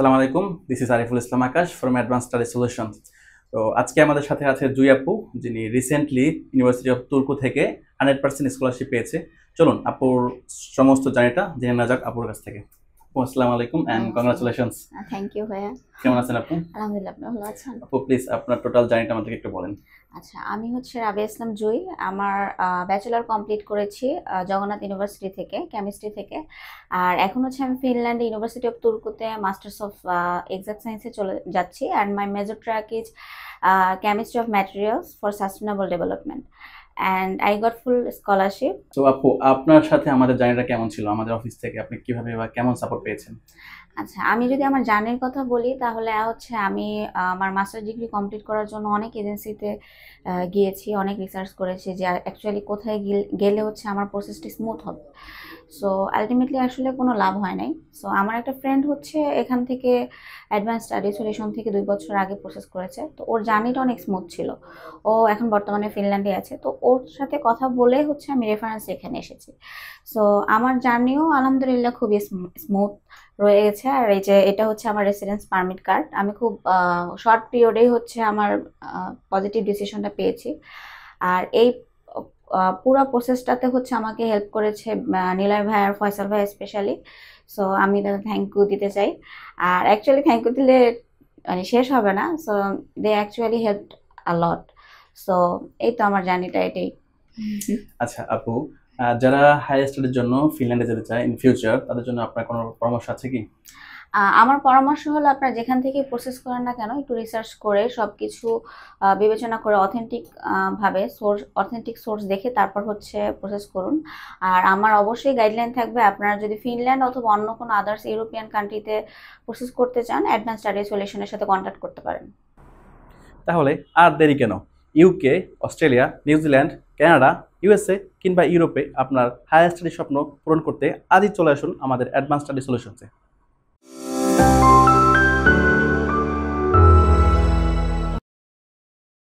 আসসালামু আলাইকুম, this is Ariful Islam Akash from advance study solutions. তো আজকে আমাদের সাথে আছে জুই আপু, যিনি রিসেন্টলি ইউনিভার্সিটি অফ তুর্কু থেকে 100% স্কলারশিপ পেয়েছে। চলুন আপুর সমস্ত জার্নিটা জেনে নেওয়া যাক আপুর কাছ থেকে। আপু আসসালামু আলাইকুম অ্যান্ড কংগ্রাচুলেশনস। থ্যাংক ইউ ভাইয়া। কেমন আছেন আপু? আলহামদুলিল্লাহ, আপনি ভালো আছেন? আপু প্লিজ আপনার টোটাল জার্নিটা আমাদেরকে একটু বলেন। আচ্ছা, আমি হচ্ছে রাবিয়া ইসলাম জুই। আমার ব্যাচেলর কমপ্লিট করেছি জগন্নাথ ইউনিভার্সিটি থেকে, কেমিস্ট্রি থেকে। আর এখন হচ্ছে আমি ফিনল্যান্ড ইউনিভার্সিটি অফ তুর্কুতে মাস্টার্স অফ এক্সাক্ট সায়েন্সে চলে যাচ্ছি। And my major track is chemistry of materials for sustainable development, and I got full scholarship. তো আপু আপনার সাথে আমাদের জার্নিটা কেমন ছিল? আমাদের অফিস থেকে আপনি কিভাবে বা কেমন সাপোর্ট পেয়েছেন? আচ্ছা, আমি যদি আমার জার্নির কথা বলি তাহলে হচ্ছে আমি আমার মাস্টার ডিগ্রি কমপ্লিট করার জন্য অনেক এজেন্সিতে গিয়েছি, অনেক রিসার্চ করেছি যে অ্যাকচুয়ালি কোথায় গেলে হচ্ছে আমার প্রসেসটি স্মুথ হবে। সো আলটিমেটলি আসলে কোনো লাভ হয় নাই। সো আমার একটা ফ্রেন্ড হচ্ছে এখান থেকে অ্যাডভান্স স্টাডি সলিউশন থেকে 2 বছর আগে প্রসেস করেছে। তো ওর জার্নিটা অনেক স্মুথ ছিল। ও এখন বর্তমানে ফিনল্যান্ডে আছে। তো ওর সাথে কথা বলে হচ্ছে আমি রেফারেন্স এখানে এসেছি। সো আমার জার্নিও আলহামদুলিল্লাহ খুবই স্মুথ রয়ে গেছে। আর এই যে এটা হচ্ছে আমার রেসিডেন্স পারমিট কার্ড। আমি খুব শর্ট পিরিয়ডেই হচ্ছে আমার পজিটিভ ডিসিশনটা পেয়েছি। আর এই পুরো প্রসেসটাতে হচ্ছে আমাকে হেল্প করেছে নিলয় ভাই আর ফয়সাল ভাই স্পেশালি। সো আমি তাদের থ্যাংক ইউ দিতে চাই। আর অ্যাকচুয়ালি থ্যাংক ইউ দিলে মানে শেষ হবে না। So they actually help a lot. So এই তো আমার জার্নিটা এটাই। আচ্ছা আপু, যারা হায়ার স্টাডির জন্য ফিনল্যান্ডে যেতে চায় ইন ফিউচার, তাদের জন্য আপনার কোনো পরামর্শ আছে কি? আমার পরামর্শ হলো আপনারা যেখান থেকে প্রসেস করেন না কেন একটু রিসার্চ করে সব কিছু বিবেচনা করে ভাবে অথেন্টিক সোর্স দেখে তারপর হচ্ছে প্রসেস করুন। আর আমার অবশ্যই গাইডলাইন থাকবে, আপনারা যদি ফিনল্যান্ড অথবা অন্য কোনো আদার্স ইউরোপিয়ান কান্ট্রিতে প্রসেস করতে চান অ্যাডভান্স স্টাডি সলিউশনের সাথে কন্ট্যাক্ট করতে পারেন। তাহলে আর দেরি কেন? UK, Australia, New Zealand, Canada, USA কিংবা ইউরোপে আপনার হায়ার স্টাডির স্বপ্ন পূরণ করতে আজই চলে আসুন আমাদের অ্যাডভান্স স্টাডি সলিউশনসে।